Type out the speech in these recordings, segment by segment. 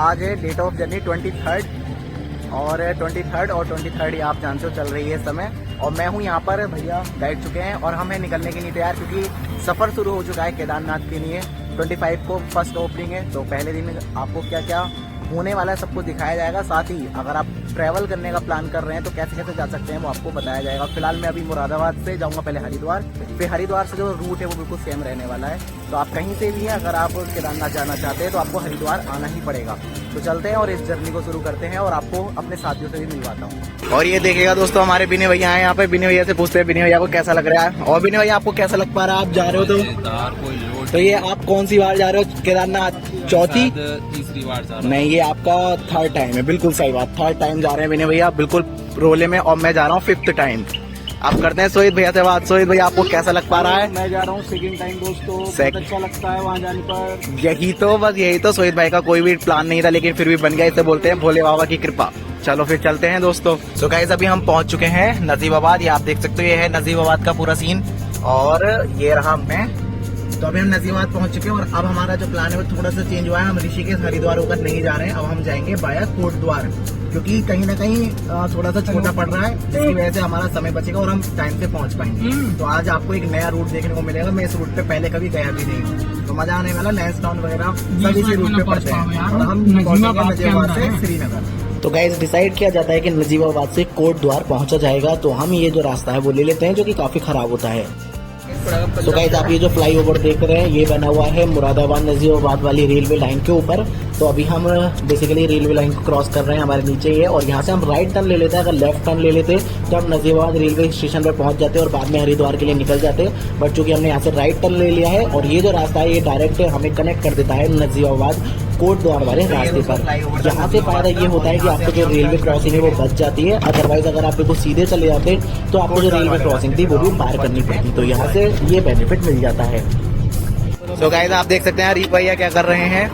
आज है date of journey 23rd और 23rd आप जानते हो चल रही है इस समय। और मैं हूँ यहाँ पर, भैया बैठ चुके हैं और हम हैं निकलने के लिए तैयार, क्योंकि सफ़र शुरू हो चुका है केदारनाथ के लिए। 25 को फर्स्ट ओपनिंग है, तो पहले दिन आपको क्या क्या होने वाला है सब कुछ दिखाया जाएगा। साथ ही अगर आप ट्रैवल करने का प्लान कर रहे हैं तो कैसे कैसे जा सकते हैं वो आपको बताया जाएगा। फिलहाल मैं अभी मुरादाबाद से जाऊंगा पहले हरिद्वार, फिर हरिद्वार से जो रूट है वो बिल्कुल सेम रहने वाला है। तो आप कहीं से भी हैं, अगर आप केदारनाथ जाना चाहते हैं तो आपको हरिद्वार आना ही पड़ेगा। तो चलते हैं और इस जर्नी को शुरू करते हैं और आपको अपने साथियों से भी मिलवाता हूँ। और ये देखिएगा दोस्तों, हमारे बिने भैया हैं यहाँ पे। बिने भैया से पूछते हैं बिने भैया को कैसा लग रहा है। और बिने भैया आपको कैसा लग पा रहा है, आप जा रहे हो तो ये आप कौन सी बार जा रहे हो केदारनाथ? चौथी तीसरी बार जा रहा नहीं, ये आपका 3rd टाइम है। बिल्कुल सही बात, 3rd टाइम जा रहे हैं बिने भैया, बिल्कुल रोले में। और मैं जा रहा हूँ 5th टाइम। आप करते हैं सोहित भैया से बात। सोहित भैया आपको कैसा लग पा रहा है? मैं जा रहा हूँ 2nd टाइम दोस्तों, बहुत अच्छा लगता है वहाँ जाने पर। यही तो, बस यही तो, सोहित भाई का कोई भी प्लान नहीं था लेकिन फिर भी बन गया। इसे बोलते हैं भोले बाबा की कृपा। चलो फिर चलते हैं दोस्तों। सो गाइस अभी हम पहुंच चुके हैं नजीबाबाद। ये आप देख सकते हो, ये है नजीबाबाद का पूरा सीन और ये रहा मैं। तो अभी हम नजीबाबाद पहुंच चुके हैं और अब हमारा जो प्लान है वो थोड़ा सा चेंज हुआ है। हम ऋषिकेश हरिद्वार होकर नहीं जा रहे हैं, अब हम जाएंगे बाया कोटद्वार, क्योंकि कहीं ना कहीं थोड़ा सा छोटा पड़ रहा है, जिसकी वजह से हमारा समय बचेगा और हम टाइम से पहुंच पाएंगे। तो आज आपको एक नया रूट देखने को मिलेगा। मैं इस रूट पे पहले कभी गया भी नहीं हूँ, तो मजा आने वाला। लैंसडाउन वगैरह सब इसी रूट पे पड़ते हैं और हम नजीबाबाद से श्रीनगर। तो गाइस डिसाइड किया जाता है कि नजीबाबाद से कोटद्वार पहुंचा जाएगा, तो हम ये जो रास्ता है वो ले लेते हैं, जो कि काफी खराब होता है। तो गाइस आप ये जो फ्लाईओवर देख रहे हैं ये बना हुआ है मुरादाबाद नजीबाबाद वाली रेलवे लाइन के ऊपर। तो अभी हम बेसिकली रेलवे लाइन को क्रॉस कर रहे हैं, हमारे नीचे ही है। और यहाँ से हम राइट टर्न ले लेते हैं। अगर लेफ्ट टर्न ले लेते तो हम नजीबाबाद रेलवे स्टेशन पर पहुंच जाते और बाद में हरिद्वार के लिए निकल जाते। बट चूंकि हमने यहाँ से राइट टर्न ले लिया है और ये जो रास्ता है ये डायरेक्ट हमें कनेक्ट कर देता है नजीबाबाद कोटद्वार वाले रास्ते पर। यहाँ से फायदा ये होता है कि आपको जो रेलवे क्रॉसिंग है वो बच जाती है। अदरवाइज अगर आप बिल्कुल सीधे चले जाते तो आपको जो रेलवे क्रॉसिंग थी वो भी पार करनी पड़ती। तो यहाँ से ये बेनिफिट मिल जाता है। तो गाइस आप देख सकते हैं रीप भैया क्या कर रहे हैं,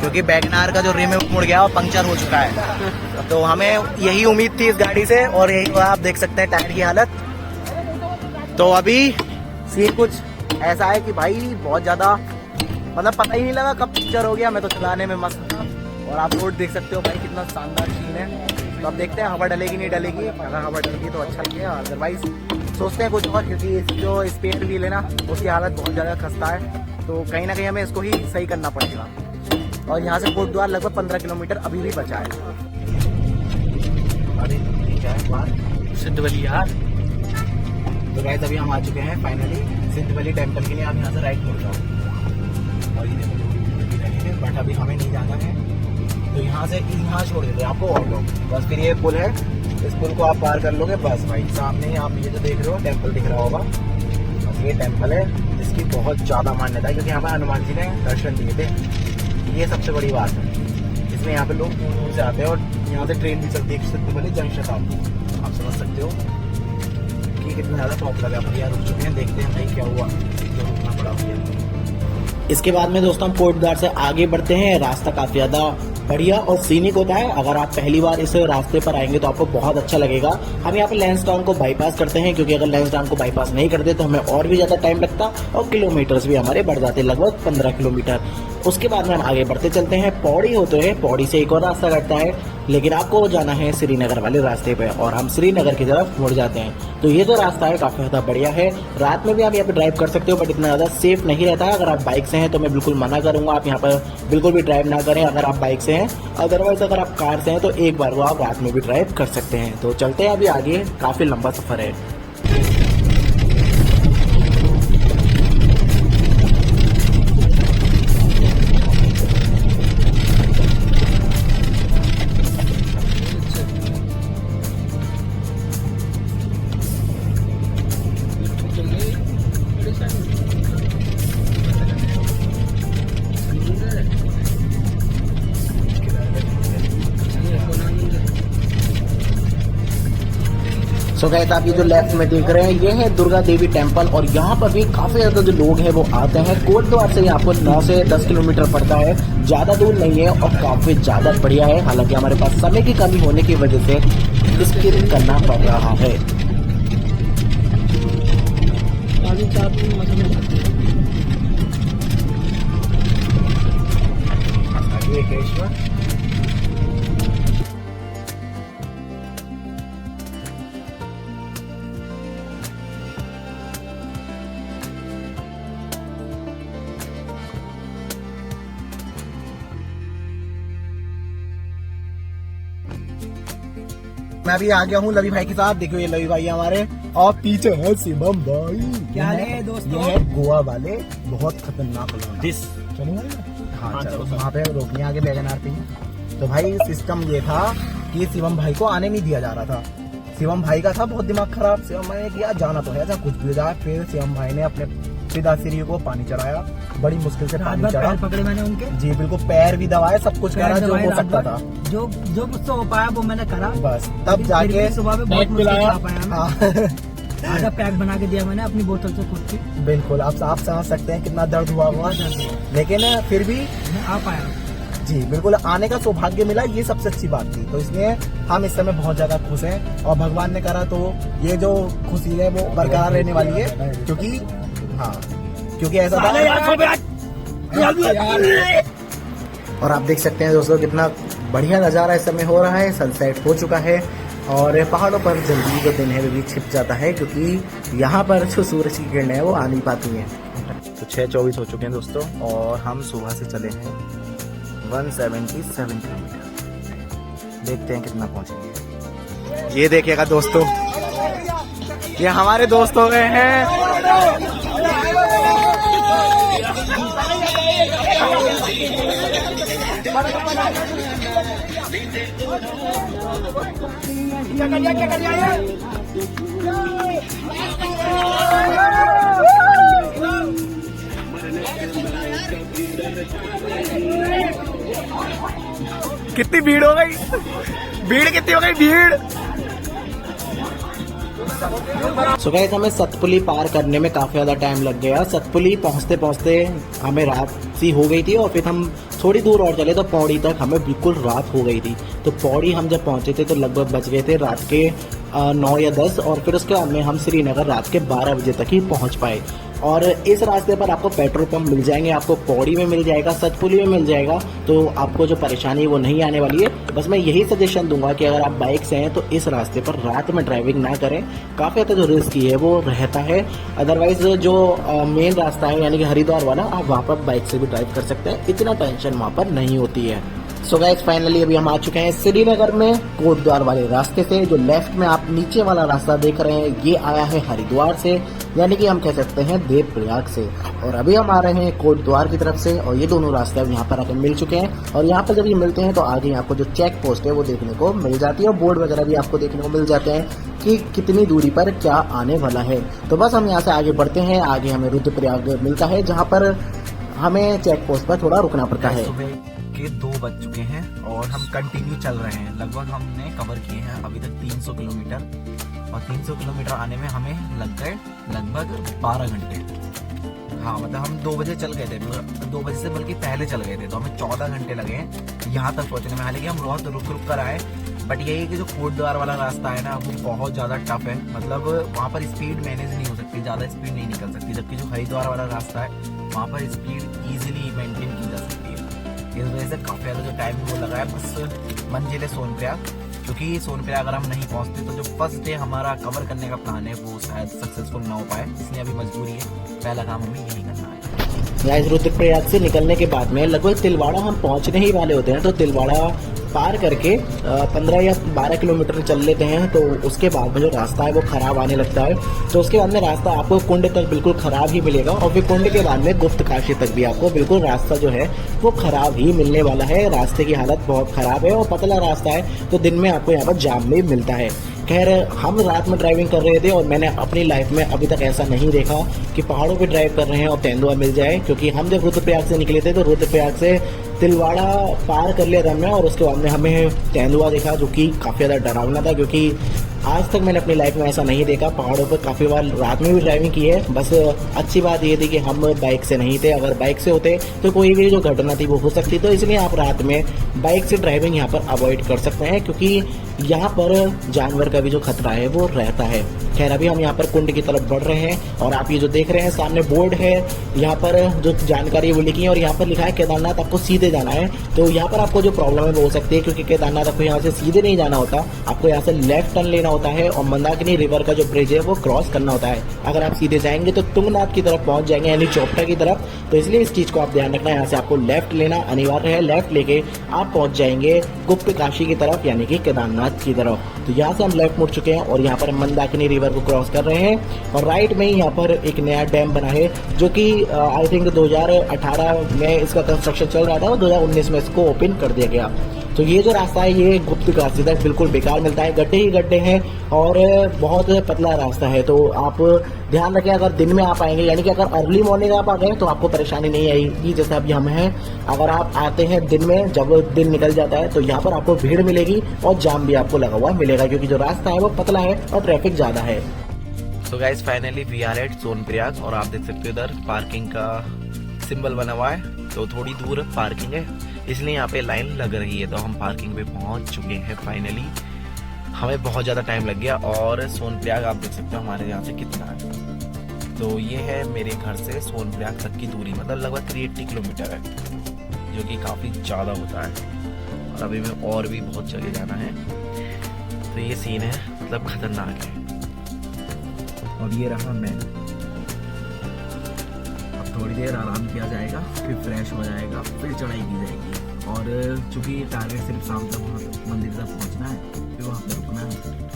क्योंकि वैगनार का जो रिम है वो मुड़ गया और पंक्चर हो चुका है। तो हमें यही उम्मीद थी इस गाड़ी से और यही आप देख सकते हैं टायर की हालत। तो अभी सीन कुछ ऐसा है कि भाई बहुत ज्यादा मतलब पता ही नहीं लगा कब पंक्चर हो गया। मैं तो चलाने में मस्त था और आप रोड देख सकते हो भाई कितना शानदार सीन है। तो अब देखते हैं हवा डलेगी नहीं डलेगी। अगर हवा डलेगी तो अच्छा ही है, अदरवाइज सोचते हैं कुछ और, क्योंकि जो स्पेयर व्हील है ना उसकी हालत बहुत ज़्यादा खस्ता है। तो कहीं ना कहीं हमें इसको ही सही करना पड़ेगा। और यहाँ से कोटद्वार लगभग 15 किलोमीटर अभी भी बचा है। सिद्धवली यार। तो गाइस अभी हम आ चुके हैं फाइनली सिद्धवली टेम्पल के लिए। आप यहाँ से राइट मुड़ जाओ और ये देखो, बट अभी हमें नहीं जाना है। तो यहाँ से यहाँ छोड़ देते हैं आपको ऑटो, बस फिर ये पुल है, इस पुल को आप पार कर लोगे बस भाई। सामने ही आप ये जो देख रहे हो टेम्पल दिख रहा होगा, बस ये टेम्पल है जिसकी बहुत ज़्यादा मान्यता है, क्योंकि यहाँ पर हनुमान जी ने दर्शन दिए थे। ये सबसे बड़ी बात है, इसमें यहाँ पे लोग दूर दूर से आते हैं और यहाँ से ट्रेन भी चलती है सिद्धवली जनशताब्दी। आप समझ सकते हो कि कितना ज़्यादा पॉपुलर है। अब यार रुक चुके हैं, देखते हैं भाई क्या हुआ, क्यों रुकना पड़ा भैया। इसके बाद में दोस्तों हम कोटद्वार से आगे बढ़ते हैं। रास्ता काफी ज्यादा बढ़िया और सीनिक होता है। अगर आप पहली बार इस रास्ते पर आएंगे तो आपको बहुत अच्छा लगेगा। हम यहाँ पे लैंसडाउन को बाईपास करते हैं, क्योंकि अगर लैंसडाउन को बाईपास नहीं करते तो हमें और भी ज्यादा टाइम लगता और किलोमीटर्स भी हमारे बढ़ जाते, लगभग 15 किलोमीटर। उसके बाद में हम आगे बढ़ते चलते हैं। पौड़ी होते हैं, पौड़ी से एक और रास्ता कटता है, लेकिन आपको जाना है श्रीनगर वाले रास्ते पे और हम श्रीनगर की तरफ मुड़ जाते हैं। तो ये जो रास्ता है काफी ज्यादा बढ़िया है। रात में भी आप यहाँ पे ड्राइव कर सकते हो, बट इतना ज्यादा सेफ नहीं रहता है। अगर आप बाइक से हैं तो मैं बिल्कुल मना करूंगा, आप यहाँ पर बिल्कुल भी ड्राइव ना करें अगर आप बाइक से हैं। अदरवाइज अगर आप कार से हैं तो एक बार वो आप रात में भी ड्राइव कर सकते हैं। तो चलते हैं अभी आगे, काफी लंबा सफर है। सो गाइस आप ये जो लेफ्ट में देख रहे हैं ये है दुर्गा देवी टेम्पल और यहाँ पर भी काफी ज्यादा जो लोग हैं वो आते हैं। कोटद्वार से यहाँ पर 9 से 10 किलोमीटर पड़ता है, ज्यादा दूर नहीं है और काफी ज्यादा बढ़िया है। हालांकि हमारे पास समय की कमी होने की वजह से स्किप करना पड़ रहा है। मैं अभी आ गया हूँ लवी भाई के साथ। देखो ये लवी भाई हमारे, और पीछे है शिवम भाई। क्या है दोस्तों? ये है गोवा वाले, बहुत खतरनाक लोग। हाँ चलो वहाँ पे रोकने आगे वैगन आर पे। तो भाई सिस्टम ये था कि शिवम भाई को आने नहीं दिया जा रहा था। शिवम भाई का था बहुत दिमाग खराब। शिवम भाई ने किया जाना तो है, कुछ भी हो जाए। फिर शिवम भाई ने अपने पिताश्री को पानी चढ़ाया, बड़ी मुश्किल से पानी चढ़ा। पैर पकड़े मैंने उनके, जी बिल्कुल, पैर भी दबाए, सब कुछ करा जो हो सकता था। जो मुझसे हो पाया वो मैंने करा। बस तब जाके सुबह में बहुत मुश्किल से आ पाया। हाँ आधा पैक बना के दिया मैंने अपनी बोतल से खुद की। बिल्कुल, आप समझ सकते हैं कितना दर्द हुआ हुआ, लेकिन फिर भी आ पाया। जी बिल्कुल, आने का सौभाग्य मिला, ये सबसे अच्छी बात थी। तो इसलिए हम इस समय बहुत ज्यादा खुश हैं, और भगवान ने करा तो ये जो खुशी है वो बरकरार रहने वाली है। क्योंकि ऐसा था। और आप देख सकते हैं दोस्तों कितना बढ़िया नजारा इस समय हो रहा है। सनसेट हो चुका है और पहाड़ों पर जल्दी जो दिन है वो भी छिप जाता है, क्योंकि यहाँ पर जो सूरज की किरणें हैं वो आ नहीं पाती हैं। तो 6:24 हो चुके हैं दोस्तों, और हम सुबह से चले हैं 177 किलोमीटर। देखते हैं कितना पहुंचेंगे। ये देखिएगा दोस्तों, ये हमारे दोस्त हो गए हैं। कितनी भीड़ हो गई, कितनी हो गई भीड़। सो गाइस, हमें सतपुली पार करने में काफी ज्यादा टाइम लग गया। सतपुली पहुंचते पहुंचते हमें रात सी हो गई थी, और फिर हम थोड़ी दूर और चले तो पौड़ी तक हमें बिल्कुल रात हो गई थी। तो पौड़ी हम जब पहुंचे थे तो लगभग बज गए थे रात के 9 या 10, और फिर उसके बाद में हम श्रीनगर रात के 12 बजे तक ही पहुंच पाए। और इस रास्ते पर आपको पेट्रोल पंप मिल जाएंगे, आपको पौड़ी में मिल जाएगा, सतपुली में मिल जाएगा। तो आपको जो परेशानी है वो नहीं आने वाली है। बस मैं यही सजेशन दूंगा कि अगर आप बाइक से हैं तो इस रास्ते पर रात में ड्राइविंग ना करें, काफ़ी ज़्यादा जो रिस्क है वो रहता है। अदरवाइज जो मेन रास्ता है यानी कि हरिद्वार वाला, आप वहाँ पर बाइक से भी ड्राइव कर सकते हैं, इतना टेंशन वहाँ पर नहीं होती है। सो गाइस, फाइनली अभी हम आ चुके हैं श्रीनगर में कोटद्वार वाले रास्ते से। जो लेफ्ट में आप नीचे वाला रास्ता देख रहे हैं ये आया है हरिद्वार से, यानी कि हम कह सकते हैं देवप्रयाग से। और अभी हम आ रहे हैं कोटद्वार की तरफ से, और ये दोनों रास्ते अब यहाँ पर आकर मिल चुके हैं। और यहाँ पर जब ये मिलते हैं तो आगे आपको जो चेक पोस्ट है वो देखने को मिल जाती है, और बोर्ड वगैरह भी आपको देखने को मिल जाते हैं कि कितनी दूरी पर क्या आने वाला है। तो बस हम यहाँ से आगे बढ़ते हैं। आगे हमें रुद्रप्रयाग मिलता है, जहाँ पर हमें चेक पोस्ट पर थोड़ा रुकना पड़ता है। के 2 बज चुके हैं और हम कंटिन्यू चल रहे हैं। लगभग हमने कवर किए हैं अभी तक 300 किलोमीटर, और 300 किलोमीटर आने में हमें लग गए लगभग 12 घंटे। हाँ मतलब हम 2 बजे चल गए थे, 2 बजे से बल्कि पहले चल गए थे, तो हमें 14 घंटे लगे हैं यहाँ तक पहुँचने में। हालांकि हम बहुत रुक कर आए, बट यही है कि जो कोटद्वार वाला रास्ता है ना वो बहुत ज़्यादा टफ है। मतलब वहाँ पर स्पीड मैनेज नहीं हो सकती, ज़्यादा स्पीड नहीं निकल सकती, जबकि जो हरिद्वार वाला रास्ता है वहाँ पर स्पीड ईजिली मेंटेन की जा सकती है। इस वजह से काफ़ी ज़्यादा जो टाइम वो लगा है। बस मंजिल है सोनप्रयाग, क्योंकि सोनप्रयाग अगर हम नहीं पहुँचते तो जो फर्स्ट डे हमारा कवर करने का प्लान है वो शायद सक्सेसफुल ना हो पाए, इसलिए अभी मजबूरी है, पहला काम हमें यही करना है। गाइस, रुद्रप्रयाग से निकलने के बाद में लगभग तिलवाड़ा हम पहुंचने ही वाले होते हैं। तो तिलवाड़ा पार करके 15 या 12 किलोमीटर चल लेते हैं, तो उसके बाद में जो रास्ता है वो खराब आने लगता है। तो उसके बाद में रास्ता आपको कुंड तक बिल्कुल खराब ही मिलेगा, और फिर कुंड के बाद में गुप्त काशी तक भी आपको बिल्कुल रास्ता जो है वो खराब ही मिलने वाला है। रास्ते की हालत बहुत खराब है, और पतला रास्ता है, तो दिन में आपको यहाँ पर जाम भी मिलता है। खैर, हम रात में ड्राइविंग कर रहे थे, और मैंने अपनी लाइफ में अभी तक ऐसा नहीं देखा कि पहाड़ों पे ड्राइव कर रहे हैं और तेंदुआ मिल जाए। क्योंकि हम जब रुद्रप्रयाग से निकले थे तो रुद्रप्रयाग से तिलवाड़ा पार कर लिया था हमने, और उसके बाद में हमें तेंदुआ देखा, जो कि काफ़ी ज़्यादा डरावना था। क्योंकि आज तक मैंने अपनी लाइफ में ऐसा नहीं देखा। पहाड़ों पर काफ़ी बार रात में भी ड्राइविंग की है। बस अच्छी बात ये थी कि हम बाइक से नहीं थे, अगर बाइक से होते तो कोई भी जो घटना थी वो हो सकती। तो इसलिए आप रात में बाइक से ड्राइविंग यहाँ पर अवॉइड कर सकते हैं, क्योंकि यहाँ पर जानवर का भी जो खतरा है वो रहता है। खैर, अभी हम यहाँ पर कुंड की तरफ बढ़ रहे हैं, और आप ये जो देख रहे हैं सामने बोर्ड है, यहाँ पर जो जानकारी वो लिखी है, और यहाँ पर लिखा है केदारनाथ आपको सीधे जाना है। तो यहाँ पर आपको जो प्रॉब्लम है वो हो सकती है, क्योंकि केदारनाथ आपको यहाँ से सीधे नहीं जाना होता, आपको यहाँ से लेफ्ट टर्न लेना होता है, और मंदाकिनी रिवर का जो ब्रिज है वो क्रॉस करना होता है। अगर आप सीधे जाएंगे तो तुंगनाथ की तरफ पहुंच जाएंगे, यानी चोपटा की तरफ। तो इसलिए इस चीज को आप ध्यान रखना। यहाँ से आपको लेफ्ट लेना अनिवार्य है। लेफ्ट लेके आप पहुंच जाएंगे गुप्त काशी की तरफ, यानी कि केदारनाथ की तरफ। तो यहाँ से हम लेफ्ट मुड़ चुके हैं और यहाँ पर मंदाकिनी रिवर को क्रॉस कर रहे हैं और राइट में ही यहाँ पर एक नया डैम बना है, जो कि आई थिंक 2018 में इसका कंस्ट्रक्शन चल रहा था और 2019 में इसको ओपन कर दिया गया। तो ये जो रास्ता है ये गुप्त काशी तक बिल्कुल बेकार मिलता है, गड्ढे ही गड्ढे हैं और बहुत पतला रास्ता है। तो आप ध्यान रखें, अगर दिन में आप आएंगे, यानी कि अगर अर्ली मॉर्निंग आप आ गए तो आपको परेशानी नहीं आएगी, जैसे अभी हम हैं। अगर आप आते हैं दिन में, जब दिन निकल जाता है, तो यहाँ पर आपको भीड़ मिलेगी और जाम भी आपको लगा हुआ मिलेगा, क्योंकि जो रास्ता है वो पतला है और ट्रैफिक ज्यादा है। तो guys finally we are at Sonprayag और आप देख सकते हो इधर पार्किंग का सिंबल बना हुआ है। तो थोड़ी दूर पार्किंग है, इसलिए यहाँ पे लाइन लग रही है। तो हम पार्किंग पे पहुंच चुके हैं फाइनली। हमें बहुत ज्यादा टाइम लग गया और सोनप्रयाग आप देख सकते हो हमारे यहाँ से कितना है। तो ये है मेरे घर से सोनप्रयाग तक की दूरी, मतलब लगभग 380 किलोमीटर है, जो कि काफी ज्यादा होता है। और अभी में और भी बहुत जगह जाना है। तो ये सीन है, मतलब खतरनाक है। और ये रहा मैं, अब थोड़ी देर आराम किया जाएगा, फिर फ्रेश हो जाएगा, फिर चढ़ाई की जाएगी। और चूंकि टारगेट सिर्फ शाम तक वहाँ मंदिर तक पहुँचना है, फिर वहाँ पर रुकना है,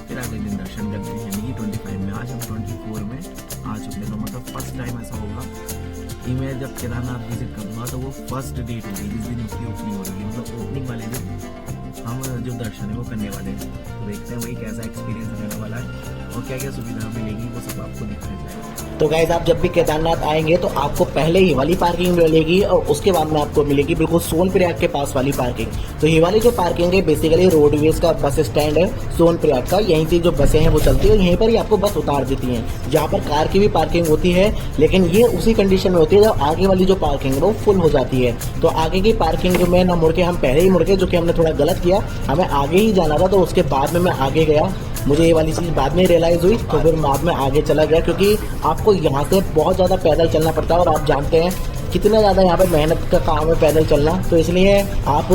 फिर अगले दिन दर्शन करते हैं। यानी कि 25 में, आज हम 24 में आ चुके हैं। तो मतलब फर्स्ट टाइम ऐसा होगा कि मैं जब केदारनाथ विजिट करूँगा तो वो फर्स्ट डेट होगी जिस दिन उसकी ओपनिंग हो रही है। मतलब ओपनिंग वाले दिन हम जो दर्शन है वो करने वाले हैं। तो देखते हैं वही कैसा एक्सपीरियंस रहने वाला है और क्या क्या सुविधा मिलेगी, वो सब आपको दिखाया जाएगा। तो गाइस आप जब भी केदारनाथ आएंगे तो आपको पहले ही वाली पार्किंग मिलेगी और उसके बाद में आपको मिलेगी बिल्कुल सोनप्रयाग के पास वाली पार्किंग। तो ये वाली जो पार्किंग है बेसिकली रोडवेज का बस स्टैंड है सोनप्रयाग का, यहीं से जो बसें हैं वो चलती है, यहीं पर ही आपको बस उतार देती हैं। जहाँ पर कार की भी पार्किंग होती है, लेकिन ये उसी कंडीशन में होती है जब आगे वाली जो पार्किंग है वो फुल हो जाती है। तो आगे की पार्किंग में ना मुड़ के हम पहले ही मुड़ के, जो कि हमने थोड़ा गलत किया, हमें आगे ही जाना था। तो उसके बाद में मैं आगे गया, मुझे ये वाली चीज बाद में रियलाइज हुई, तो फिर बाद में आगे चला गया, क्योंकि आपको यहाँ से बहुत ज्यादा पैदल चलना पड़ता है और आप जानते हैं कितना ज्यादा यहाँ पे मेहनत का काम है पैदल चलना। तो इसलिए आप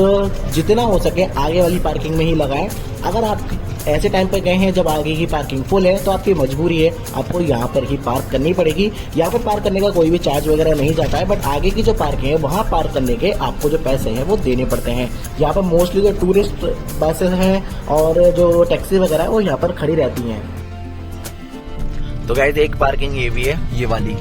जितना हो सके आगे वाली पार्किंग में ही लगाएं। अगर आप ऐसे टाइम पे गए हैं जब आगे की पार्किंग फुल है तो आपकी मजबूरी है, आपको यहाँ पर ही पार्क करनी पड़ेगी। यहाँ पर पार्क करने का कोई भी चार्ज वगैरह नहीं जाता है, बट आगे की जो पार्किंग है वहाँ पार्क करने के आपको जो पैसे हैं वो देने पड़ते हैं। यहाँ पर मोस्टली जो टूरिस्ट बसेस हैं और जो टैक्सी वगैरह है वो यहाँ पर खड़ी रहती हैं। तो गाइस एक पार्किंग ये भी है, ये वाली,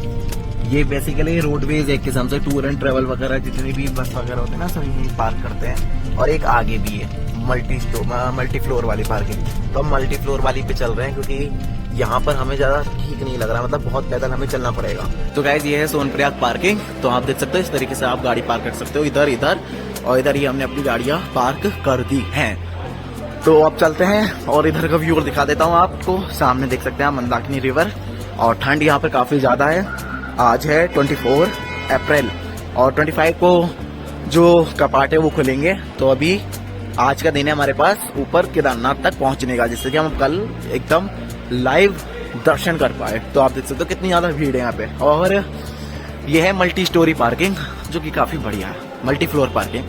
ये बेसिकली रोडवेज एक किस्म से टूर एंड ट्रेवल वगैरह जितने भी बस वगैरह होते हैं ना, सब यहीं पार्क करते हैं। और एक आगे भी है मल्टी फ्लोर वाली पार्किंग। तो हम मल्टी फ्लोर वाली पे चल रहे हैं क्योंकि यहाँ पर हमें ज्यादा ठीक नहीं लग रहा, मतलब बहुत पैदल हमें चलना पड़ेगा। तो गाइस ये है सोनप्रयाग पार्किंग। तो आप देख सकते हो इस तरीके से आप गाड़ी पार्क कर सकते हो, इधर इधर और इधर ही हमने अपनी गाड़ियां पार्क कर दी हैं। तो अब चलते हैं और इधर का व्यू दिखा देता हूँ आपको। सामने देख सकते हैं आप मंदाकिनी रिवर और ठंड यहाँ पर काफी ज्यादा है। आज है 24 अप्रैल और 25 को जो कपाट है वो खुलेंगे। तो अभी आज का दिन है हमारे पास ऊपर केदारनाथ तक पहुंचने का, जिससे कि हम कल एकदम लाइव दर्शन कर पाए। तो आप देख सकते हो कितनी ज्यादा भीड़ है यहाँ पे। और ये है मल्टी स्टोरी पार्किंग, जो कि काफी बढ़िया है, मल्टी फ्लोर पार्किंग।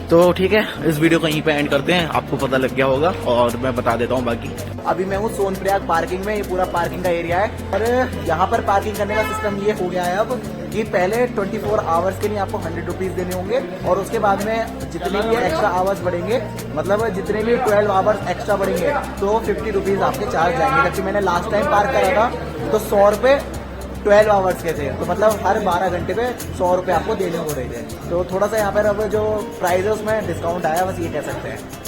तो ठीक है, इस वीडियो को यहीं पे एंड करते हैं। आपको पता लग गया होगा और मैं बता देता हूँ बाकी। अभी मैं हूँ सोनप्रयाग पार्किंग में, ये पूरा पार्किंग का एरिया है। और यहाँ पर पार्किंग करने का सिस्टम ये हो गया है अब कि पहले 24 आवर्स के लिए आपको 100 रुपीज देने होंगे और उसके बाद में जितने भी एक्स्ट्रा आवर्स बढ़ेंगे, मतलब जितने भी 12 आवर्स एक्स्ट्रा बढ़ेंगे तो 50 रुपीज आपके चार्ज जाएंगे। जबकि मैंने लास्ट टाइम पार्क करा था तो 100 रुपये 12 आवर्स के थे, तो मतलब हर 12 घंटे पे 100 रुपये आपको देने हो रहे थे। तो थोड़ा सा यहाँ पर अब जो प्राइस है उसमें डिस्काउंट आया, बस ये कह सकते हैं।